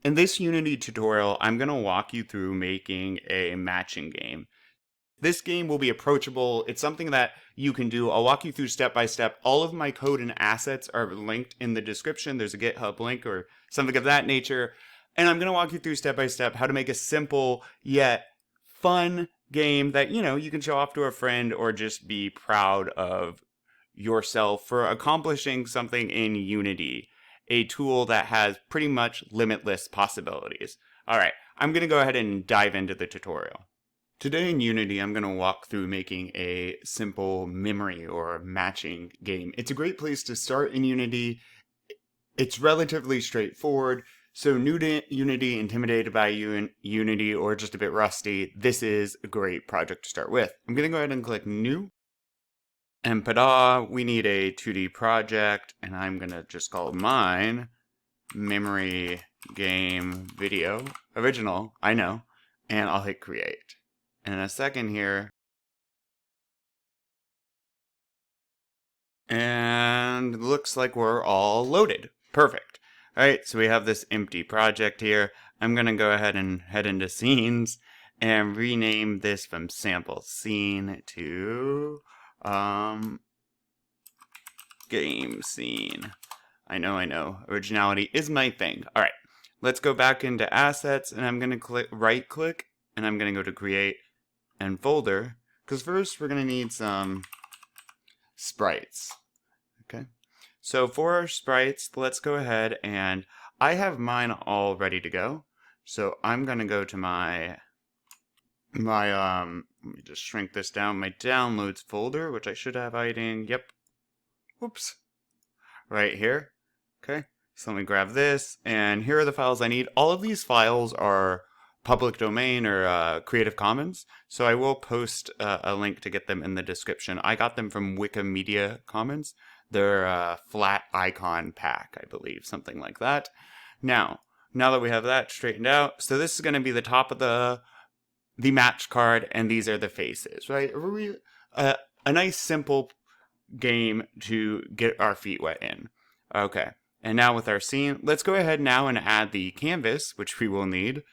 In this Unity tutorial, I'm going to walk you through making a matching game. This game will be approachable. It's something that you can do. I'll walk you through step by step. All of my code and assets are linked in the description. There's a GitHub link or something of that nature. And I'm going to walk you through step by step how to make a simple yet fun game that, you can show off to a friend or just be proud of yourself for accomplishing something in Unity, a tool that has pretty much limitless possibilities. All right, I'm going to go ahead and dive into the tutorial. Today in Unity, I'm going to walk through making a simple memory or matching game. It's a great place to start in Unity. It's relatively straightforward. So new to Unity, intimidated by Unity, or just a bit rusty, this is a great project to start with. I'm going to go ahead and click New. And pada, we need a 2D project, and I'm going to just call mine Memory Game Video. Original, I know. And I'll hit Create. In a second here. And looks like we're all loaded. Perfect. Alright, so we have this empty project here. I'm going to go ahead and head into scenes and rename this from sample scene to game scene. I know. Originality is my thing. Alright, let's go back into assets, and I'm going to right click, and I'm going to go to create and folder, because first we're going to need some sprites. Okay, so for our sprites, let's go ahead, and I have mine all ready to go. So I'm going to go to my let me just shrink this down, my downloads folder, which I should have hiding, whoops, right here. Okay, so let me grab this, and here are the files I need. All of these files are public domain or Creative Commons, so I will post a link to get them in the description. I got them from Wikimedia Commons. They're a flat icon pack, I believe, something like that. Now that we have that straightened out, so this is going to be the top of the match card, and these are the faces, right? A nice simple game to get our feet wet in. Okay, and now with our scene, let's go ahead now and add the canvas, which we will need.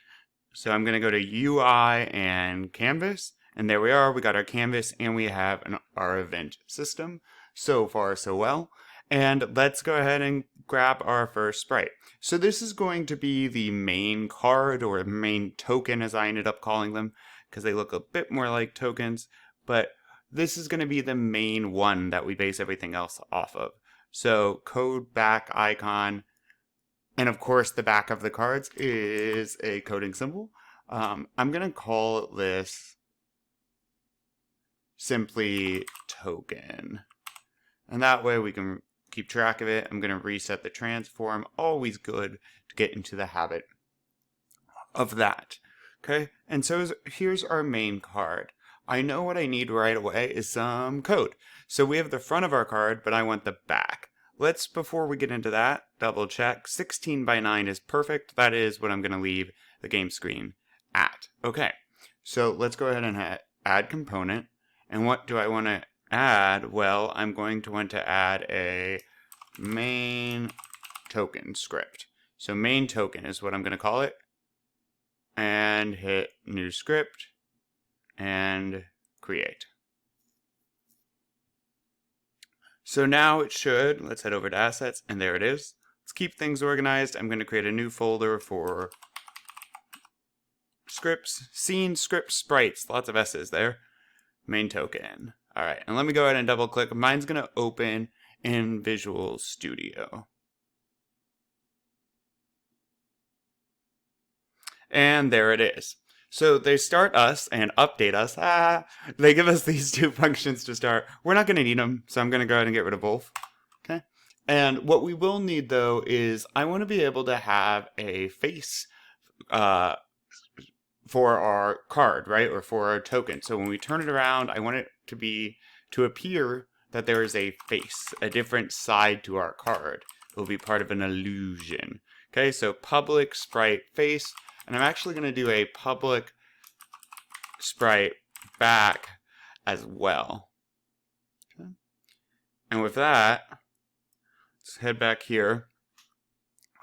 So I'm going to go to UI and canvas, and there we are. We got our canvas, and we have our event system. So far, so well. And let's go ahead and grab our first sprite. So this is going to be the main card, or main token as I ended up calling them, because they look a bit more like tokens. But this is going to be the main one that we base everything else off of. So code back icon. And of course, the back of the cards is a coding symbol. I'm going to call this simply token. And that way we can keep track of it. I'm going to reset the transform. Always good to get into the habit of that. Okay, and so here's our main card. I know what I need right away is some code. So we have the front of our card, but I want the back. Before we get into that, double check. 16 by 9 is perfect. That is what I'm going to leave the game screen at. Okay, so let's go ahead and add component. And what do I want to add? Well, I'm going to want to add a main token script. So main token is what I'm going to call it. And hit new script and create. So now it should, let's head over to assets, and there it is. Let's keep things organized. I'm going to create a new folder for scripts, scene, script, sprites, lots of S's there. Main token. All right, and let me go ahead and double click. Mine's going to open in Visual Studio. And there it is. So they start us and update us. They give us these two functions to start. We're not going to need them, so I'm going to go ahead and get rid of both. Okay. And what we will need, though, is I want to be able to have a face for our card, right? Or for our token. So when we turn it around, I want it to appear that there is a face, a different side to our card. It will be part of an illusion. Okay, so public sprite face. And I'm actually going to do a public sprite back as well. Okay. And with that, let's head back here.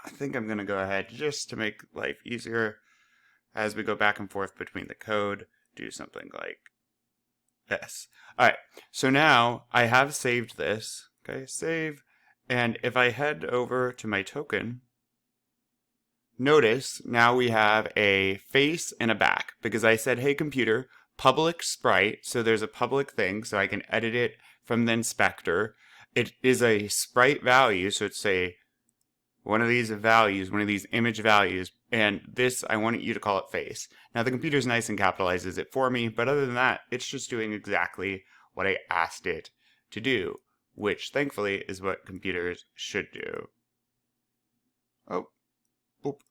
I think I'm going to go ahead, just to make life easier, as we go back and forth between the code, do something like this. All right, so now I have saved this. Okay, save. And if I head over to my token, notice now we have a face and a back, because I said, hey computer, public sprite, so there's a public thing, so I can edit it from the inspector. It is a sprite value, so it's one of these values, one of these image values, and this, I want you to call it face. Now the computer's nice and capitalizes it for me, but other than that, it's just doing exactly what I asked it to do, which thankfully is what computers should do. Oh, oop.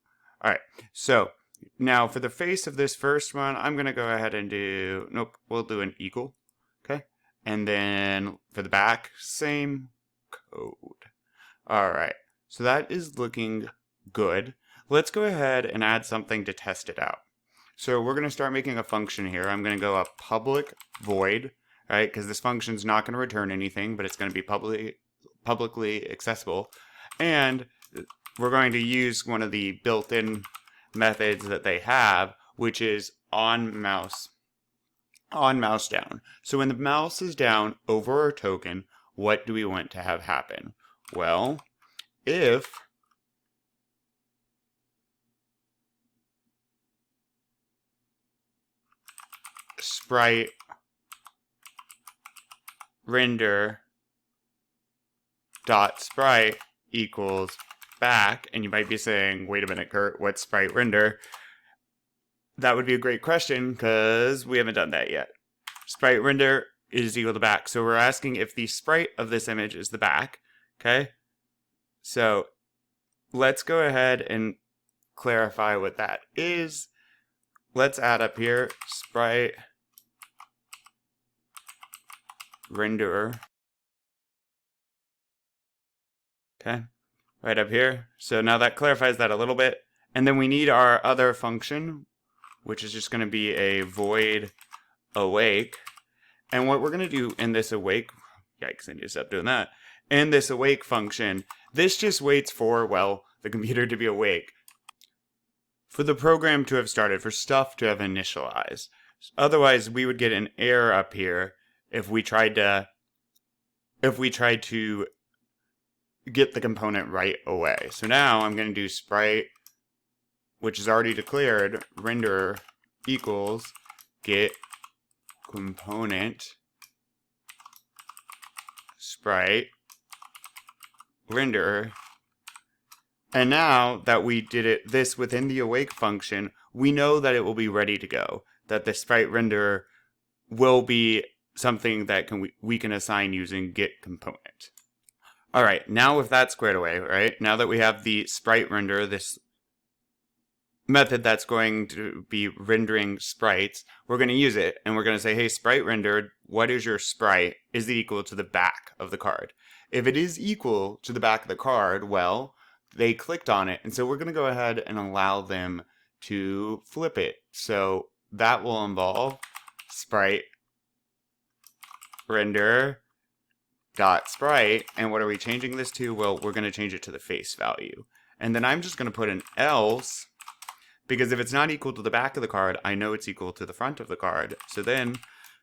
All right, so now for the face of this first one, I'm going to go ahead and do, nope, we'll do an equal, okay? And then for the back, same code. All right, so that is looking good. Let's go ahead and add something to test it out. So we're going to start making a function here. I'm going to go a public void, right? Because this function is not going to return anything, but it's going to be publicly accessible. And we're going to use one of the built-in methods that they have, which is on mouse down. So when the mouse is down over our token, what do we want to have happen? Well, if sprite render dot sprite equals back, and you might be saying, wait a minute, Kurt, what's sprite render? That would be a great question, because we haven't done that yet. Sprite render is equal to back, so we're asking if the sprite of this image is the back, okay? So let's go ahead and clarify what that is. Let's add up here sprite renderer. Okay, right up here. So now that clarifies that a little bit. And then we need our other function, which is just going to be a void awake. And what we're going to do in this awake, yikes, I need to stop doing that. In this awake function, this just waits for, well, the computer to be awake, for the program to have started, for stuff to have initialized. Otherwise, we would get an error up here if we tried to get the component right away. So now I'm going to do sprite, which is already declared, render equals get component sprite render. And now that we did this within the awake function, we know that it will be ready to go, that the sprite renderer will be something that we can assign using get component. All right, now with that squared away, right, now that we have the sprite renderer, this method that's going to be rendering sprites, we're going to use it, and we're going to say, hey, sprite rendered, what is your sprite? Is it equal to the back of the card? If it is equal to the back of the card, well, they clicked on it, and so we're going to go ahead and allow them to flip it. So that will involve sprite render dot sprite, and what are we changing this to? Well, we're going to change it to the face value. And then I'm just going to put an else, because if it's not equal to the back of the card, I know it's equal to the front of the card. So then,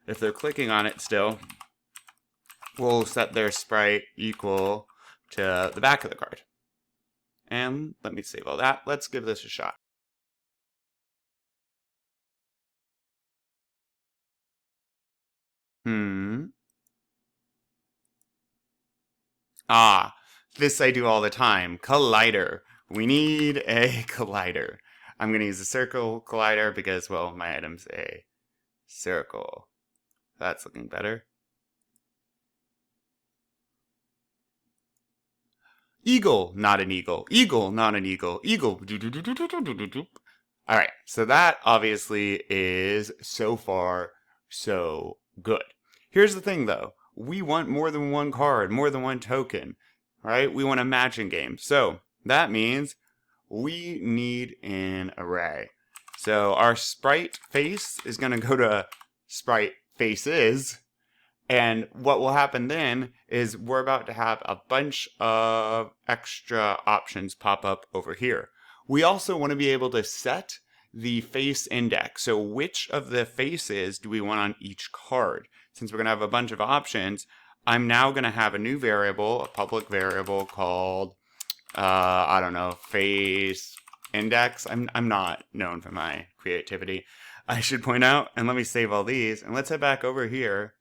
if they're clicking on it still, we'll set their sprite equal to the back of the card. And let me save all that. Let's give this a shot. Ah, this I do all the time. Collider. We need a collider. I'm going to use a circle collider because, well, my item's a circle. That's looking better. Eagle, not an eagle. Eagle, not an eagle. Eagle. All right, so that obviously is so far so good. Here's the thing, though. We want more than one card, more than one token, right? We want a matching game. So that means we need an array. So our sprite face is going to go to sprite faces, And what will happen then is we're about to have a bunch of extra options pop up over here. We also want to be able to set the face index. So which of the faces do we want on each card? Since we're going to have a bunch of options, I'm now going to have a new variable, a public variable called, I don't know, face index. I'm not known for my creativity, I should point out. And let me save all these. And let's head back over here.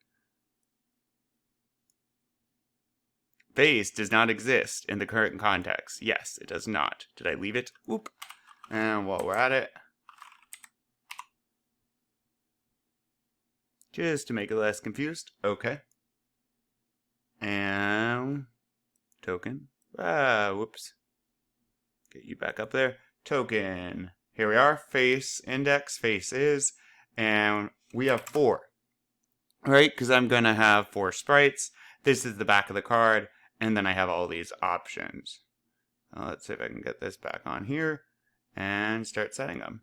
Face does not exist in the current context. Yes, it does not. Did I leave it? Oop. And while we're at it, just to make it less confused. Okay. And token. Whoops. Get you back up there. Token. Here we are. Face index. Face is. And we have 4. Right? Because I'm going to have 4 sprites. This is the back of the card. And then I have all these options. Let's see if I can get this back on here. And start setting them.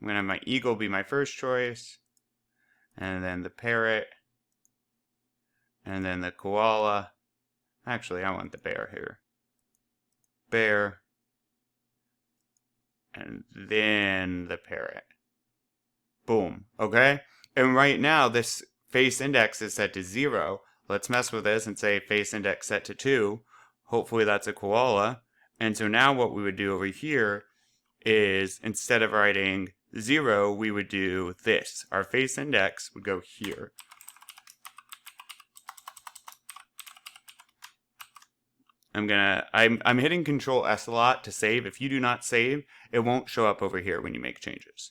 I'm going to have my eagle be my first choice. And then the parrot. And then the koala. Actually, I want the bear here. Bear. And then the parrot. Boom. Okay? And right now, this face index is set to 0. Let's mess with this and say face index set to 2. Hopefully that's a koala. And so now what we would do over here is, instead of writing 0, we would do this. Our face index would go here. I'm hitting Control S a lot to save. If you do not save, it won't show up over here when you make changes.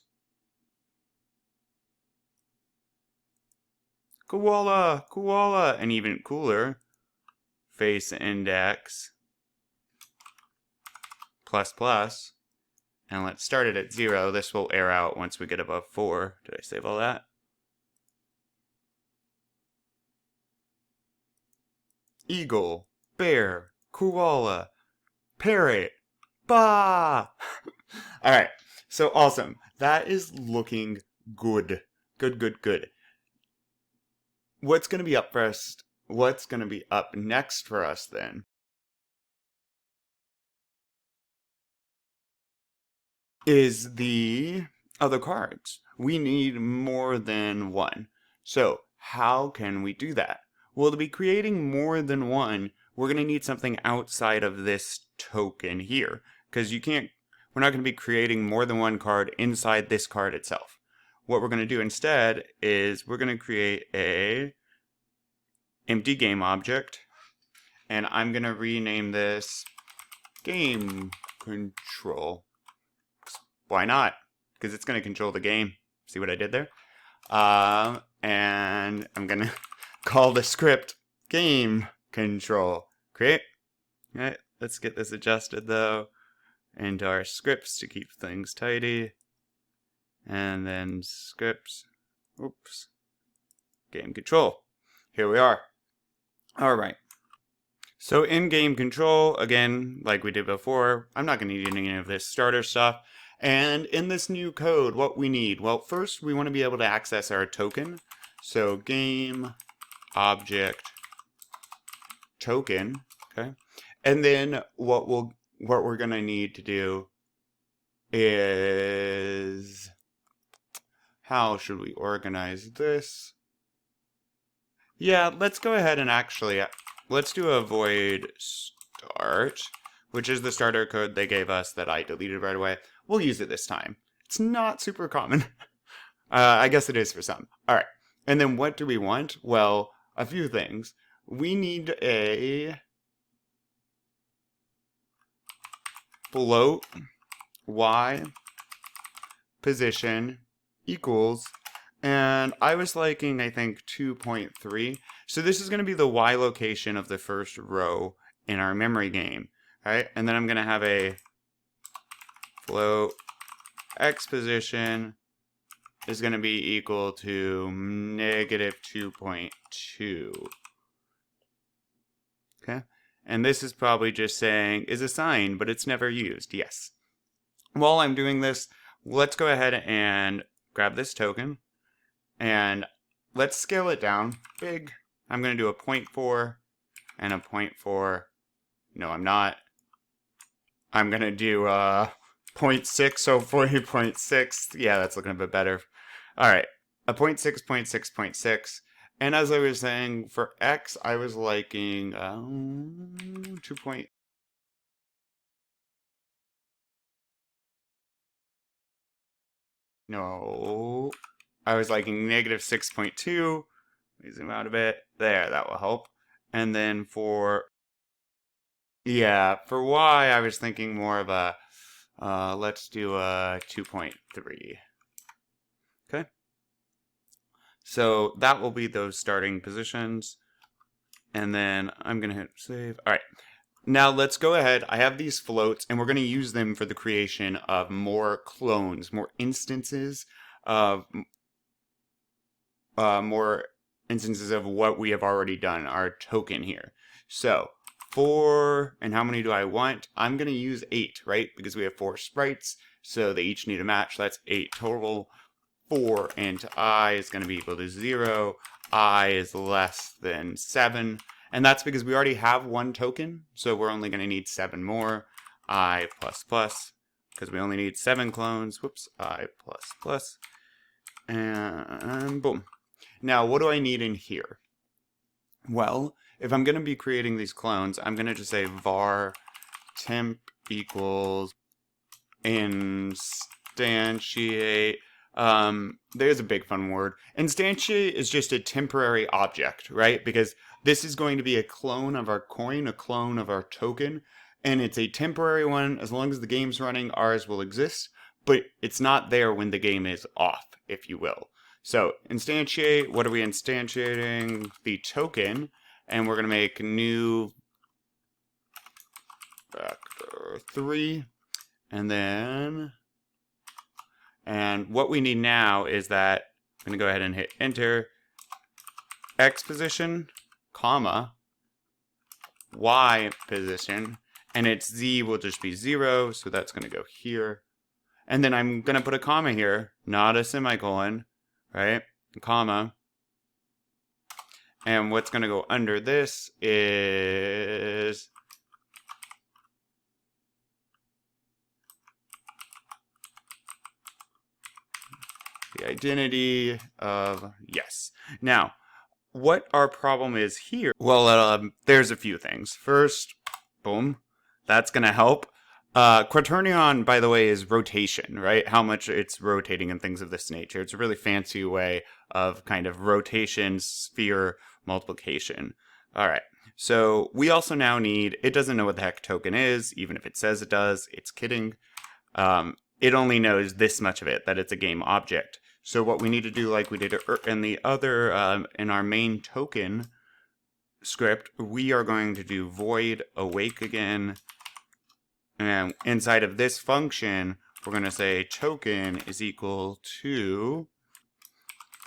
Koala, koala, and even cooler, face index ++, and let's start it at 0. This will error out once we get above 4. Did I save all that? Eagle, bear, koala, parrot, bah! Alright, so awesome. That is looking good. Good. What's going to be up first? What's going to be up next for us then is the other cards. We need more than one. So how can we do that? Well, to be creating more than one, we're going to need something outside of this token here. Because we're not going to be creating more than one card inside this card itself. What we're going to do instead is we're going to create a empty game object, and I'm going to rename this game control. Why not? Because it's going to control the game. See what I did there? And I'm going to call the script game control. Create. All right, let's get this adjusted though into our scripts to keep things tidy. And then scripts. Oops. Game control. Here we are. All right. So in game control, again, like we did before, I'm not going to need any of this starter stuff. And in this new code, what we need, well, first we want to be able to access our token. So game object token, okay? And then what we're going to need to do is, how should we organize this? Yeah, let's go ahead and actually, let's do a void start, which is the starter code they gave us that I deleted right away. We'll use it this time. It's not super common. I guess it is for some. All right. And then what do we want? Well, a few things. We need a float y position equals, and I was liking, I think, 2.3. So this is going to be the y location of the first row in our memory game, right? And then I'm going to have a float x position is going to be equal to -2.2. Okay? And this is probably just saying is a sign, but it's never used. Yes. While I'm doing this, let's go ahead and grab this token and let's scale it down. Big. I'm going to do a 0.4 and a 0.4. No, I'm not. I'm going to do 0.6, hopefully 0.6. Yeah, that's looking a bit better. All right, a 0.6, 0.6, 0.6. And as I was saying, for x, I was liking 2 point. No, I was liking negative 6.2. Let me zoom out a bit. There, that will help. And then for, yeah, for y, I was thinking more of a, let's do a 2.3. Okay. So that will be those starting positions. And then I'm going to hit save. All right. Now let's go ahead. I have these floats, and we're going to use them for the creation of more clones, more instances of what we have already done, our token here. So and how many do I want? I'm going to use 8, right? Because we have 4 sprites, so they each need a match. That's 8 total. 4 into I is going to be equal to 0. I is less than 7. And that's because we already have 1 token, so we're only going to need 7 more. I plus plus, because we only need 7 clones. Whoops, I plus plus. And boom. Now, what do I need in here? Well, if I'm going to be creating these clones, I'm going to just say var temp equals instantiate. There's a big fun word. Instantiate is just a temporary object, right? Because this is going to be a clone of our coin, a clone of our token, and it's a temporary one. As long as the game's running, ours will exist, but it's not there when the game is off, if you will. So instantiate, what are we instantiating? The token, and we're going to make new vector 3, and what we need now is that I'm going to go ahead and hit enter, x position, comma, y position, and its z will just be 0, so that's going to go here. And then I'm going to put a comma here, not a semicolon, right? Comma. And what's going to go under this is the identity of yes. Now, what our problem is here, well, there's a few things. First, boom, that's going to help. Quaternion, by the way, is rotation, right? How much it's rotating and things of this nature. It's a really fancy way of kind of rotation, sphere, multiplication. All right. So we also now need, it doesn't know what the heck token is, even if it says it does, it's kidding. It only knows this much of it, that it's a game object. So what we need to do, like we did in the other, in our main token script, we are going to do void awake again. And inside of this function, we're going to say token is equal to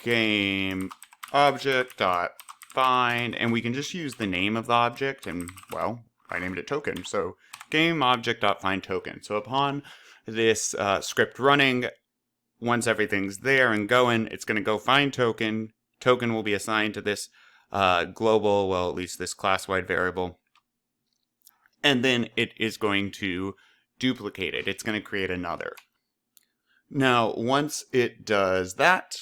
game object dot find, and we can just use the name of the object, and well, I named it token, so game object dot find token. So upon this script running, once everything's there and going, it's going to go find token. Token will be assigned to this global, well, at least this class-wide variable. And then it is going to duplicate it. It's going to create another. Now, once it does that,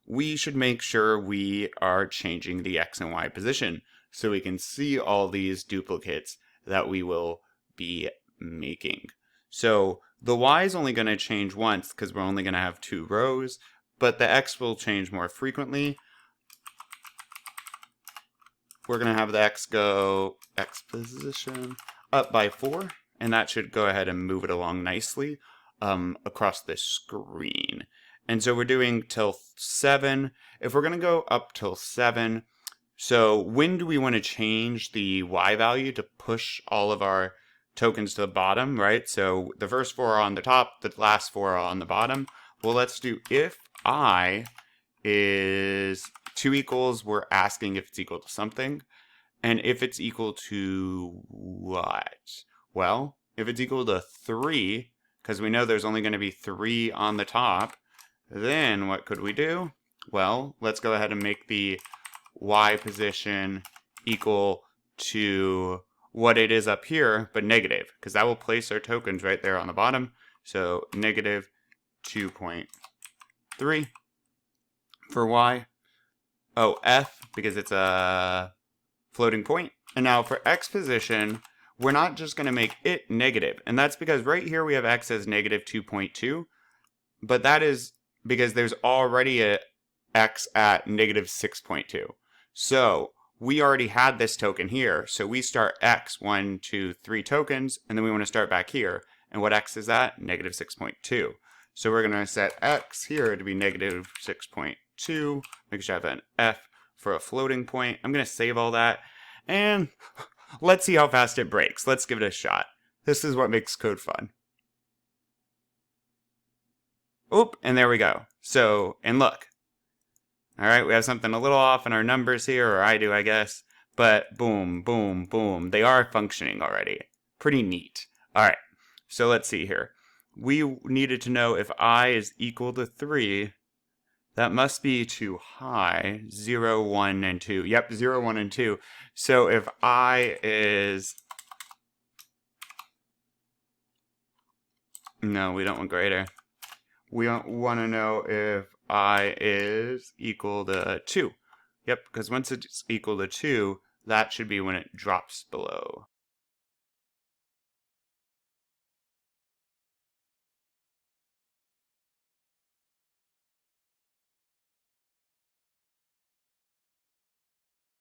we should make sure we are changing the X and Y position so we can see all these duplicates that we will be making. So the Y is only going to change once because we're only going to have 2 rows, but the X will change more frequently. We're going to have the X go X position up by 4, and that should go ahead and move it along nicely across this screen. And so we're doing till 7. If we're going to go up till 7, so when do we want to change the Y value to push all of our tokens to the bottom, right? So the first 4 are on the top, the last 4 are on the bottom. Well, let's do if I is 2 equals, we're asking if it's equal to something. And if it's equal to what? Well, if it's equal to 3, because we know there's only going to be 3 on the top, then what could we do? Well, let's go ahead and make the y position equal to what it is up here, but negative, because that will place our tokens right there on the bottom. So negative 2.3 for y. Oh, f, because it's a floating point. And now for x position, we're not just going to make it negative. And that's because right here we have x as negative 2.2. But that is because there's already a x at negative 6.2. So we already had this token here. So we start x, 1, 2, 3 tokens, and then we want to start back here. And what x is at? Negative 6.2. So we're going to set x here to be negative 6.2. Make sure I have an f for a floating point. I'm going to save all that. And let's see how fast it breaks. Let's give it a shot. This is what makes code fun. Oop, and there we go. So, and look. All right, we have something a little off in our numbers here, or I do, I guess. But boom, boom, boom. They are functioning already. Pretty neat. All right, so let's see here. We needed to know if I is equal to 3. That must be too high. 0, 1, and 2. Yep, 0, 1, and 2. So if I is... No, we don't want greater. We want to know if I is equal to 2. Yep, because once it's equal to 2, that should be when it drops below.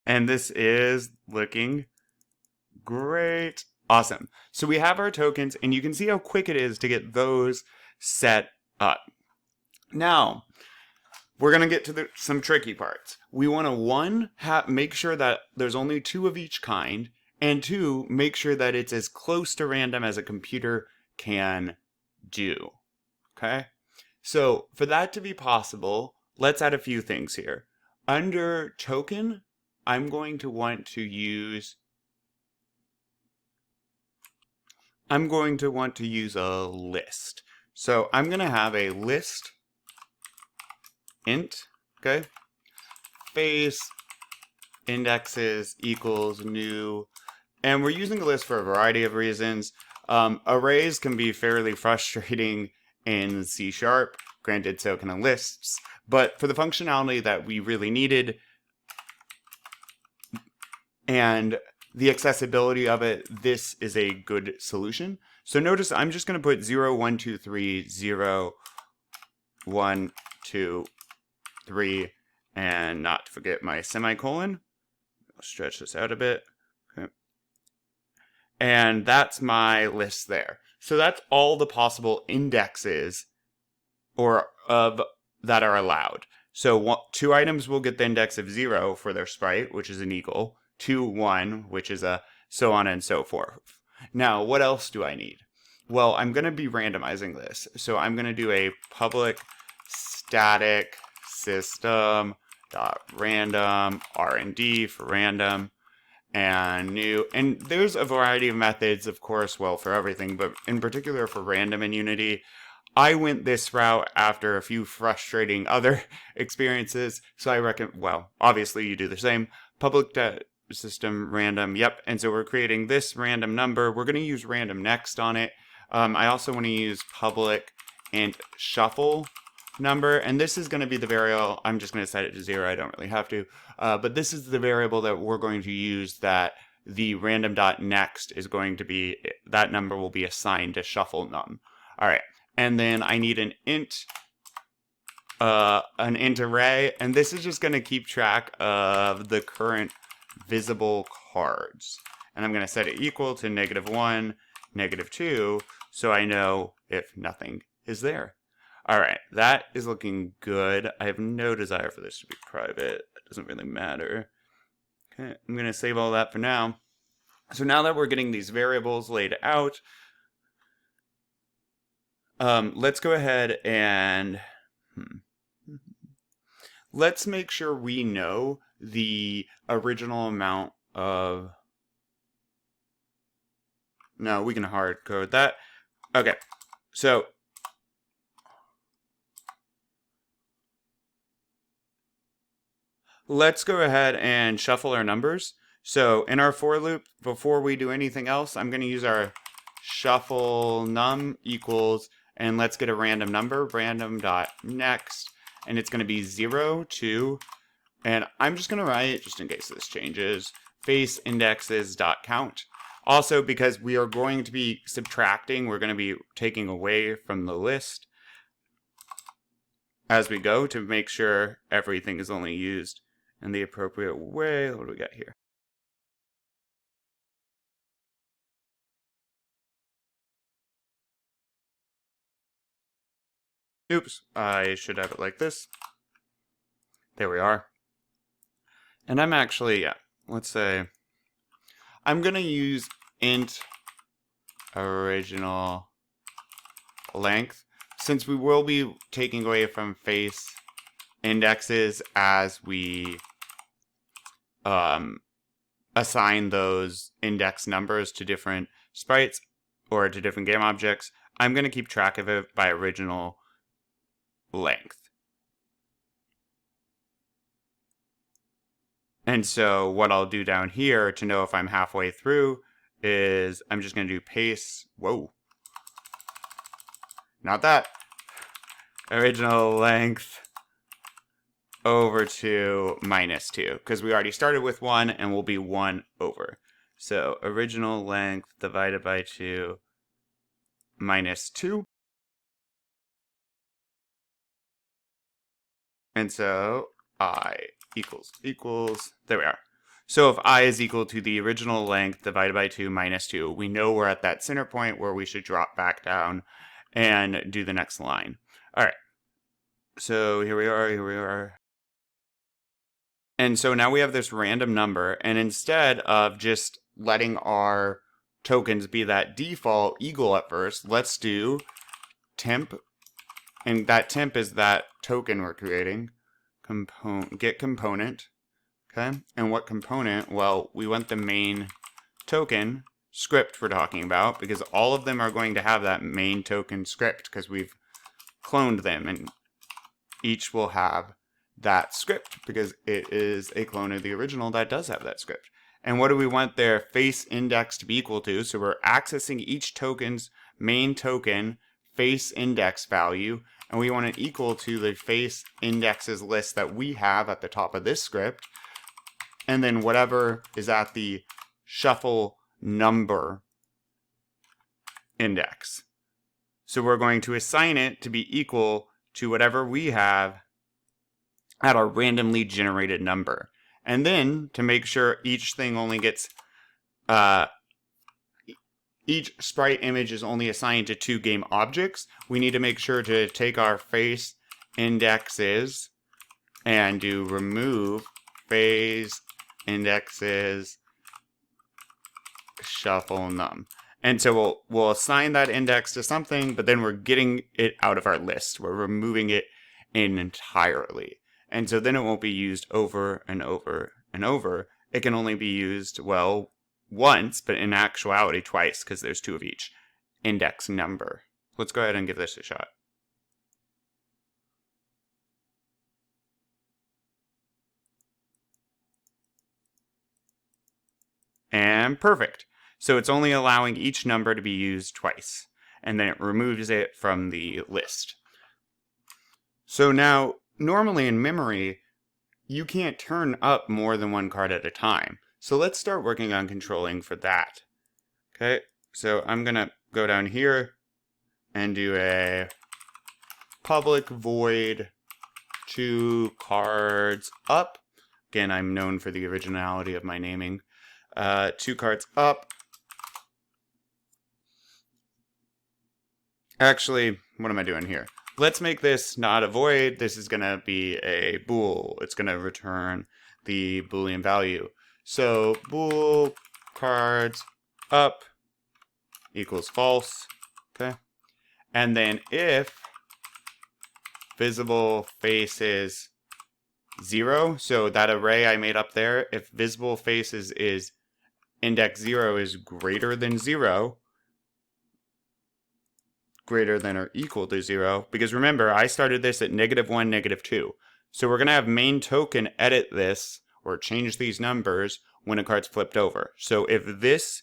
And this is looking great. Awesome. So we have our tokens, and you can see how quick it is to get those set up. Now, we're going to get to some tricky parts. We want to, 1, make sure that there's only 2 of each kind, and 2, make sure that it's as close to random as a computer can do. Okay? So, for that to be possible, let's add a few things here. Under token, I'm going to want to use a list. So I'm going to have a list int, okay? Face indexes equals new. And we're using a list for a variety of reasons. Arrays can be fairly frustrating in C#. Granted, so can lists. But for the functionality that we really needed and the accessibility of it, this is a good solution. So notice I'm just going to put 0, 1, 2, 3, 0, 1, 2, 3, and not to forget my semicolon. I'll stretch this out a bit. Okay. And that's my list there. So that's all the possible indexes that are allowed. So 2 items will get the index of 0 for their sprite, which is an equal. 2, 1, which is a so on and so forth. Now, what else do I need? Well, I'm going to be randomizing this. So I'm going to do a public static system dot random R&D for random and new. And there's a variety of methods, of course, well, for everything, but in particular for random in Unity. I went this route after a few frustrating other experiences. So I reckon, well, obviously you do the same. Public system random, yep. And so we're creating this random number. We're going to use random next on it. I also want to use public int shuffle number, and this is going to be the variable. I'm just going to set it to 0. I don't really have to, but this is the variable that we're going to use that the random.next is going to be, that number will be assigned to shuffle num. All right, and then I need an int array, and this is just going to keep track of the current visible cards. And I'm going to set it equal to -1, -2, so I know if nothing is there. All right, that is looking good. I have no desire for this to be private. It doesn't really matter. Okay, I'm going to save all that for now. So now that we're getting these variables laid out, let's go ahead and let's make sure we know the original amount of... No, we can hard code that. Okay, so let's go ahead and shuffle our numbers. So in our for loop, before we do anything else, I'm going to use our shuffle num equals, and let's get a random number, random.next, and it's going to be 0, 2, and I'm just going to write, just in case this changes, face indexes.count. Also, because we are going to be subtracting, we're going to be taking away from the list as we go to make sure everything is only used in the appropriate way. What do we got here? Oops, I should have it like this. There we are. And I'm actually, yeah, let's say, I'm going to use int original length, since we will be taking away from face indexes as we assign those index numbers to different sprites or to different game objects. I'm going to keep track of it by original length. And so what I'll do down here to know if I'm halfway through is I'm just going to do paste, whoa, not that, original length over to -2, because we already started with 1 and we'll be 1 over. So original length divided by 2 -2. And so I equals, there we are. So if I is equal to the original length divided by 2 -2, we know we're at that center point where we should drop back down and do the next line. All right. So here we are. And so now we have this random number, and instead of just letting our tokens be that default eagle at first, let's do temp, and that temp is that token we're creating, get component, okay? And what component? Well, we want the main token script we're talking about, because all of them are going to have that main token script because we've cloned them, and each will have that script because it is a clone of the original that does have that script. And what do we want their face index to be equal to? So we're accessing each token's main token face index value, and we want it equal to the face indexes list that we have at the top of this script, and then whatever is at the shuffle number index. So we're going to assign it to be equal to whatever we have at our randomly generated number. And then to make sure each thing only gets, each sprite image is only assigned to 2 game objects, we need to make sure to take our face indexes and do remove face indexes shuffle num. And so we'll assign that index to something, but then we're getting it out of our list. We're removing it entirely. And so then it won't be used over and over and over. It can only be used, well, once, but in actuality twice, because there's 2 of each index number. Let's go ahead and give this a shot. And perfect. So it's only allowing each number to be used twice, and then it removes it from the list. So now, normally in memory, you can't turn up more than 1 card at a time. So let's start working on controlling for that. Okay, so I'm going to go down here and do a public void 2 cards up. Again, I'm known for the originality of my naming. 2 cards up. Actually, what am I doing here? Let's make this not a void. This is going to be a bool. It's going to return the Boolean value. So bool cards up equals false. Okay. And then if visible face is 0, so that array I made up there, if visible faces is index 0 is greater than 0, greater than or equal to 0, because remember, I started this at -1, -2. So we're going to have main token edit this or change these numbers when a card's flipped over. So if this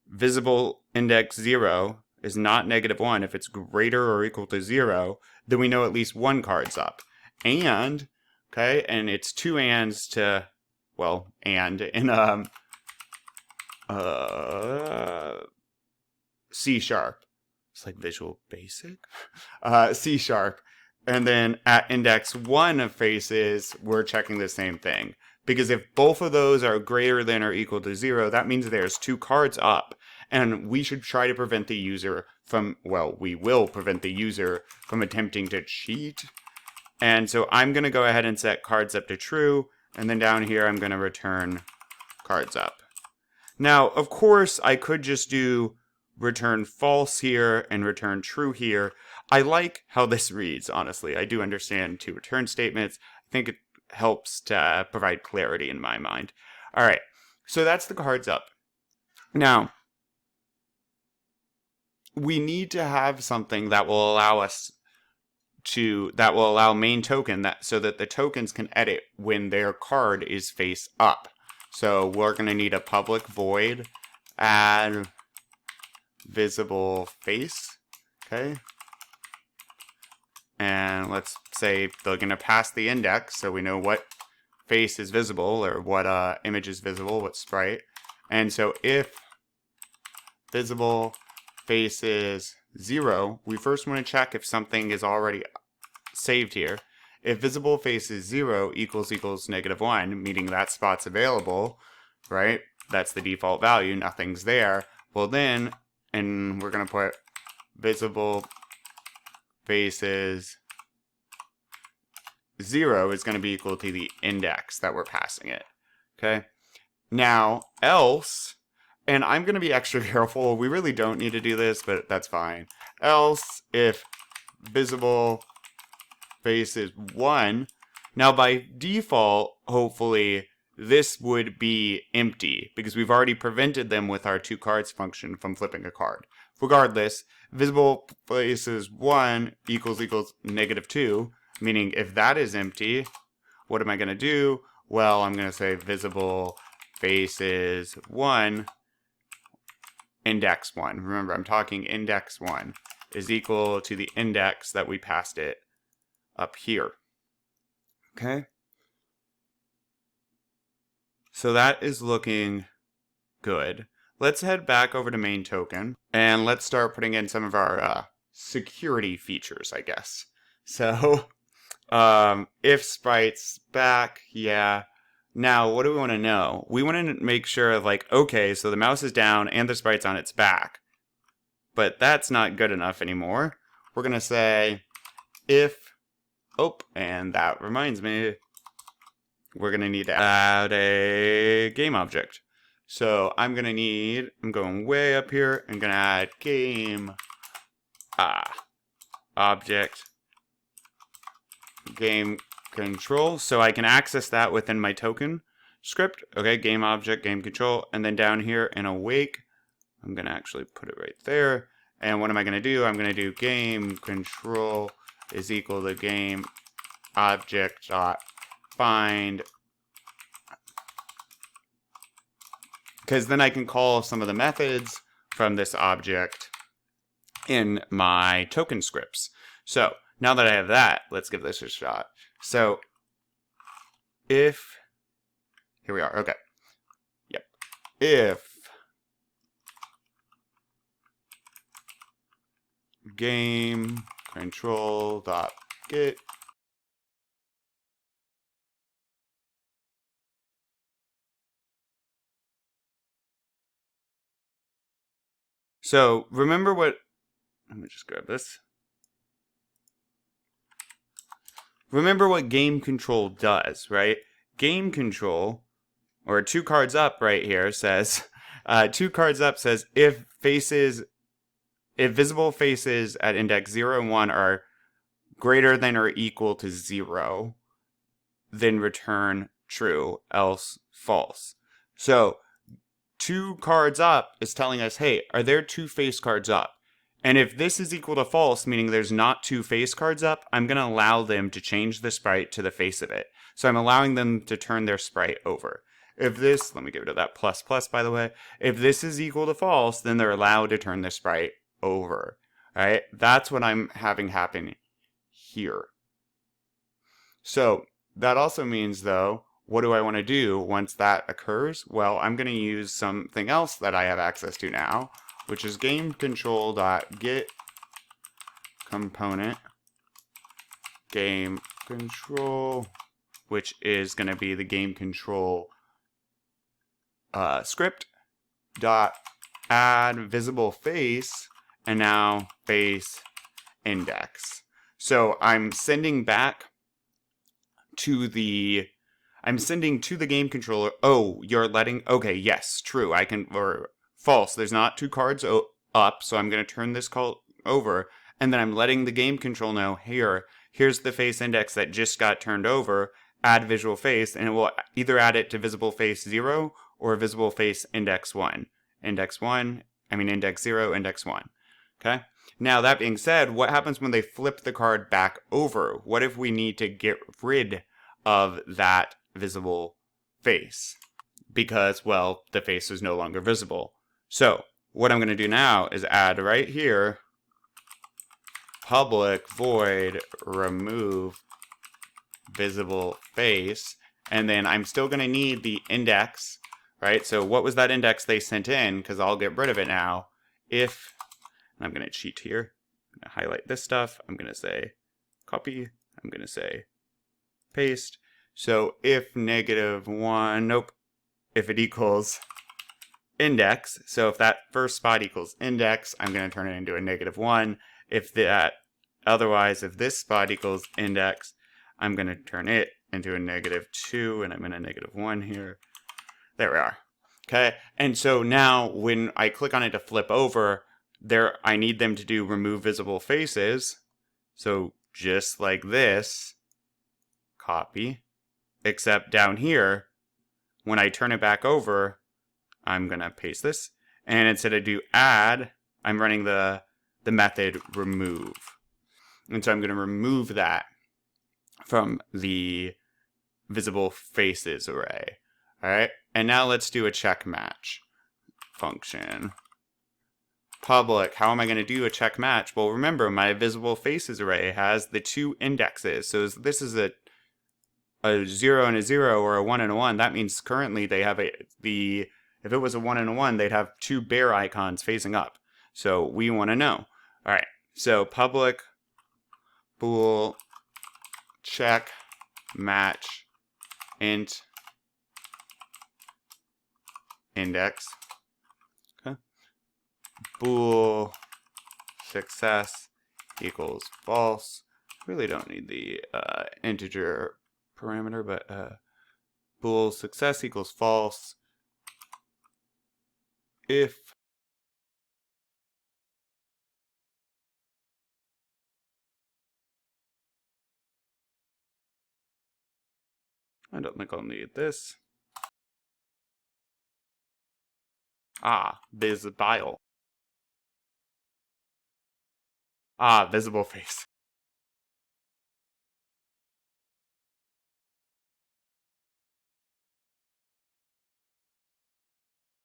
visible index 0 is not -1, if it's greater or equal to 0, then we know at least one card's up. And, okay, and it's two ands to, well, and in C sharp. It's like Visual Basic. C sharp. And then at index 1 of faces, we're checking the same thing. Because if both of those are greater than or equal to 0, that means there's two cards up. And we should try to prevent the user from, well, we will prevent the user from attempting to cheat. And so I'm going to go ahead and set cards up to true. And then down here, I'm going to return cards up. Now, of course, I could just do return false here and return true here. I like how this reads, honestly. I do understand two return statements. I think it helps to provide clarity in my mind. All right, so that's the cards up. Now, we need to have something that will allow us to, that will allow main token that so that the tokens can edit when their card is face up. So we're going to need a public void add visible face, okay? And let's say they're going to pass the index so we know what face is visible or what image is visible, what sprite. And so if visible face is 0, we first want to check if something is already saved here. If visible face is 0 equals -1, meaning that spot's available, right? That's the default value, nothing's there. Well then, and we're going to put visible faces 0 is going to be equal to the index that we're passing it. Okay? Now, else, and I'm going to be extra careful. We really don't need to do this, but that's fine. Else, if visible face is 1, now by default, hopefully, this would be empty because we've already prevented them with our two cards function from flipping a card. Regardless, visible faces 1 equals -2, meaning if that is empty, what am I going to do? Well, I'm going to say visible faces 1 index 1. Remember, I'm talking index 1 is equal to the index that we passed it up here. Okay? So that is looking good. Let's head back over to main token and let's start putting in some of our security features, I guess. So if sprite's back, yeah. Now, what do we want to know? We want to make sure, like, okay, so the mouse is down and the sprite's on its back. But that's not good enough anymore. We're going to say if, oh, and that reminds me, we're going to need to add a game object. So I'm going way up here, I'm going to add game object game control, so I can access that within my token script. Okay, game object, game control, and then down here in awake, I'm going to actually put it right there. And what am I going to do? I'm going to do game control is equal to game object dot find, because then I can call some of the methods from this object in my token scripts. So now that I have that, let's give this a shot. So if, here we are, okay. Yep. If game control dot get so remember what, let me just grab this. Remember what game control does, right? Game control, or two cards up right here says, two cards up says if visible faces at index 0 and 1 are greater than or equal to 0, then return true, else false. So two cards up is telling us, hey, are there two face cards up? And if this is equal to false, meaning there's not two face cards up, I'm going to allow them to change the sprite to the face of it. So I'm allowing them to turn their sprite over. If this, let me get rid of that plus plus, by the way. If this is equal to false, then they're allowed to turn their sprite over. All right, that's what I'm having happen here. So that also means, though, what do I want to do once that occurs? Well, I'm going to use something else that I have access to now, which is gameControl.get component game control, which is going to be the game control script dot add visible face and now face index. So I'm sending back to the game controller. Oh, you're letting, okay, yes, true. I can, or false. There's not two cards up, so I'm going to turn this call over, and then I'm letting the game control know, here's the face index that just got turned over, add visual face, and it will either add it to visible face 0 or visible face index 1. Index 0, index 1. Okay? Now, that being said, what happens when they flip the card back over? What if we need to get rid of that visible face? Because, well, the face is no longer visible. So, what I'm going to do now is add right here public void remove visible face, and then I'm still going to need the index, right? So what was that index they sent in? Because I'll get rid of it now. If, and I'm going to cheat here, I'm going to highlight this stuff, I'm going to say copy, I'm going to say paste. So if -1, nope, if it equals index, so if that first spot equals index, I'm going to turn it into a -1. If that, otherwise, if this spot equals index, I'm going to turn it into a -2, and I'm in a -1 here. There we are. Okay, and so now when I click on it to flip over, there I need them to do remove visible faces. So just like this, copy, except down here, when I turn it back over, I'm going to paste this, and instead of do add, I'm running the method remove. And so I'm going to remove that from the visible faces array. All right, and now let's do a check match function. Public, how am I going to do a check match? Well, remember, my visible faces array has the two indexes. So this is a 0 and a 0 or a 1 and a 1. That means currently they have if it was a 1 and a 1, they'd have two bear icons facing up. So we want to know. All right, so public bool check match int index. Okay. Bool success equals false. Really don't need the integer parameter, but bool success equals false if I don't think I'll need this. Visible. Visible face.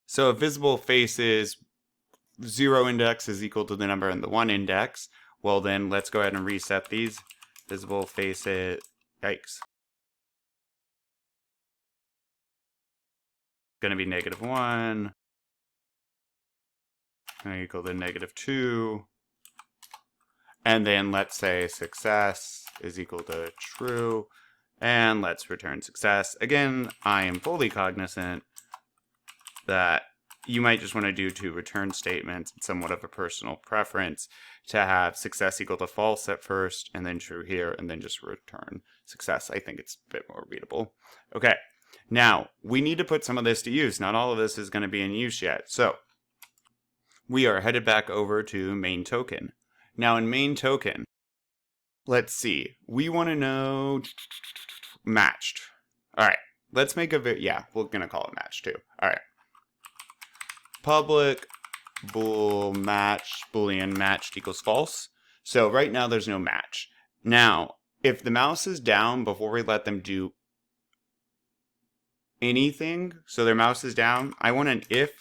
So if visible face is 0 index is equal to the number in the 1 index, well then let's go ahead and reset these. Visible faces, yikes. Gonna be -1, equal to -2, and then let's say success is equal to true, and let's return success. Again, I am fully cognizant that you might just want to do two return statements. It's somewhat of a personal preference to have success equal to false at first, and then true here, and then just return success. I think it's a bit more readable. Okay, now we need to put some of this to use. Not all of this is going to be in use yet. So we are headed back over to main token. Now in main token, let's see. We want to know matched. All right, let's make a we're going to call it matched too. All right. Public boolean matched equals false. So right now there's no match. Now, if the mouse is down before we let them do anything, so their mouse is down, I want an if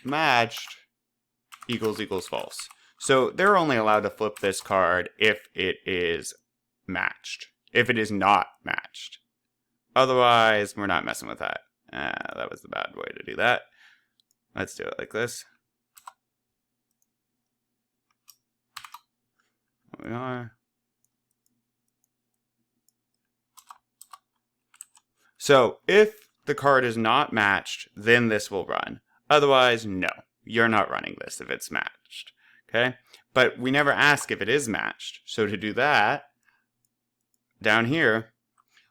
matched equals false. So they're only allowed to flip this card if it is matched. If it is not matched. Otherwise, we're not messing with that. That was the bad way to do that. Let's do it like this. There we are. So if the card is not matched, then this will run. Otherwise, no. You're not running this if it's matched. Okay? But we never ask if it is matched. So to do that, down here,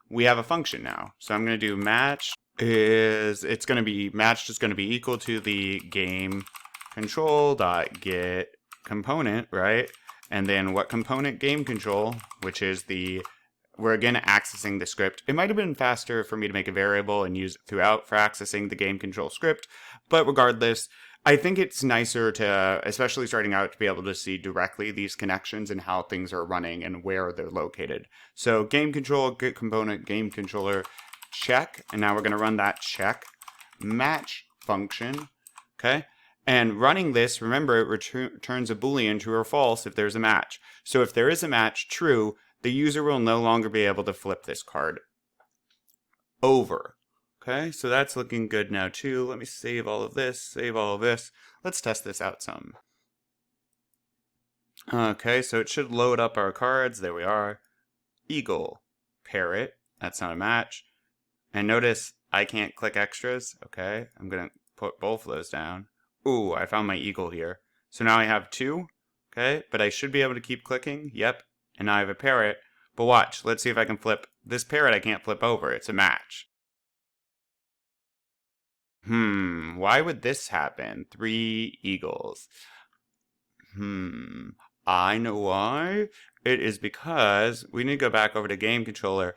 we have a function now. So I'm going to do match it's going to be matched is going to be equal to the game control dot get component, right? And then what component game control, which is we're again accessing the script. It might have been faster for me to make a variable and use it throughout for accessing the game control script, but regardless, I think it's nicer to, especially starting out, to be able to see directly these connections and how things are running and where they're located. So game control, get component, game controller, check, and now we're going to run that check match function, okay? And running this, remember, it returns a boolean true or false if there's a match. So if there is a match, true, the user will no longer be able to flip this card over. Okay, so that's looking good now too. Let me save all of this, save all of this. Let's test this out some. Okay, so it should load up our cards. There we are. Eagle, parrot, that's not a match. And notice I can't click extras. Okay, I'm going to put both of those down. Ooh, I found my eagle here. So now I have 2, okay, but I should be able to keep clicking. Yep, and now I have a parrot. But watch, let's see if I can flip. This parrot I can't flip over. It's a match. Why would this happen? 3 eagles. I know why. It is because we need to go back over to game controller.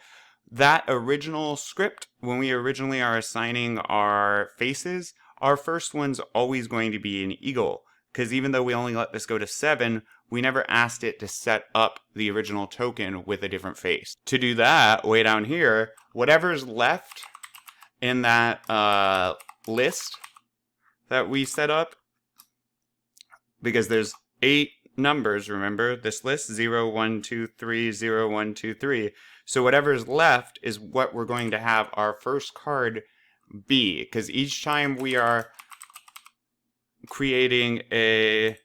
That original script, when we originally are assigning our faces, our first one's always going to be an eagle. Because even though we only let this go to 7, we never asked it to set up the original token with a different face. To do that, way down here, whatever's left in that list that we set up, because there's 8 numbers, remember, this list, 0, 1, 2, 3, 0, 1, 2, 3. So whatever's left is what we're going to have our first card be, because each time we are creating a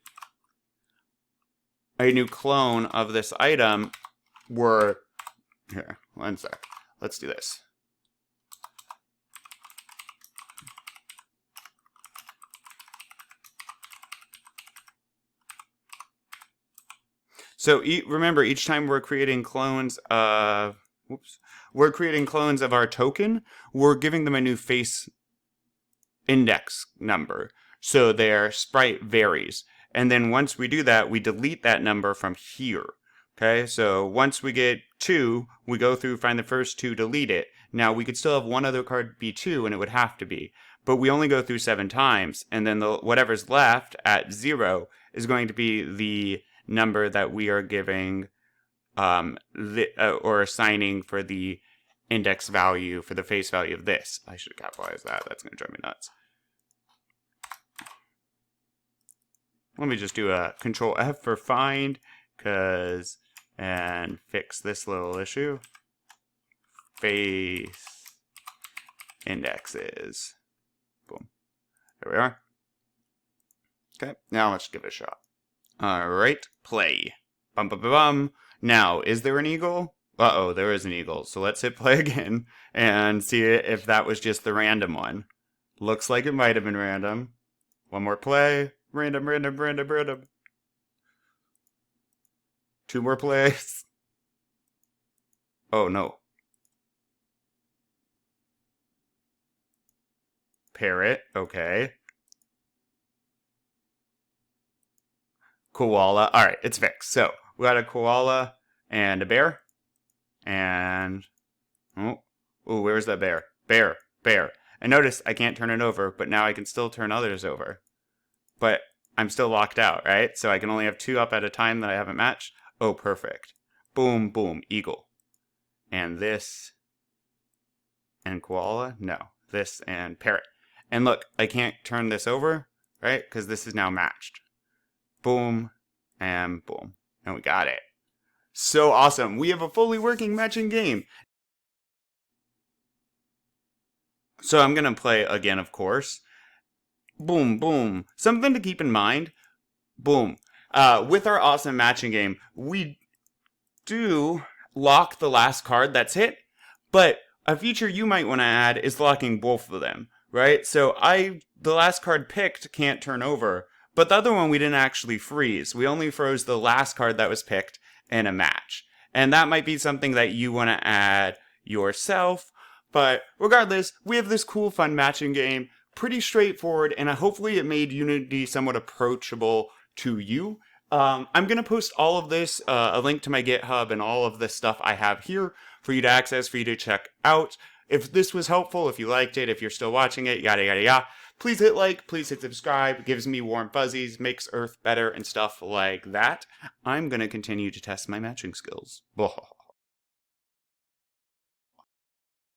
new clone of this item, here, one sec, let's do this. So remember, each time we're creating clones of, we're creating clones of our token, we're giving them a new face index number. So their sprite varies. And then once we do that, we delete that number from here. Okay, so once we get 2, we go through, find the first 2, delete it. Now we could still have one other card be 2, and it would have to be. But we only go through 7 times, and then whatever's left at 0 is going to be the number that we are giving or assigning for the index value, for the face value of this. I should capitalize that. That's going to drive me nuts. Let me just do a Control F for find, and fix this little issue. Face indexes. Boom. There we are. Okay, now let's give it a shot. Alright, play. Bum bum bum bum. Now, is there an eagle? Uh-oh, there is an eagle. So let's hit play again and see if that was just the random one. Looks like it might have been random. One more play. Random, random, random, random. 2 more plays. Oh, no. Parrot, okay. Koala. All right, it's fixed. So we got a koala and a bear. And, oh, where's that bear? Bear. And notice I can't turn it over, but now I can still turn others over. but I'm still locked out, right? So I can only have 2 up at a time that I haven't matched. Oh, perfect. Boom, boom, eagle. And this and koala? No. This and parrot. And look, I can't turn this over, right? Because this is now matched. Boom, and boom. And we got it. So awesome. We have a fully working matching game. So I'm going to play again, of course. Boom, boom. Something to keep in mind. Boom. With our awesome matching game, we do lock the last card that's hit, but a feature you might want to add is locking both of them, right? So the last card picked can't turn over, but the other one we didn't actually freeze. We only froze the last card that was picked in a match. And that might be something that you want to add yourself. But regardless, we have this cool, fun matching game. Pretty straightforward, and hopefully it made Unity somewhat approachable to you. I'm going to post all of this, a link to my GitHub and all of the stuff I have here for you to access, for you to check out. If this was helpful, if you liked it, if you're still watching it, yada, yada, yada, please hit like, please hit subscribe. It gives me warm fuzzies, makes Earth better, and stuff like that. I'm going to continue to test my matching skills.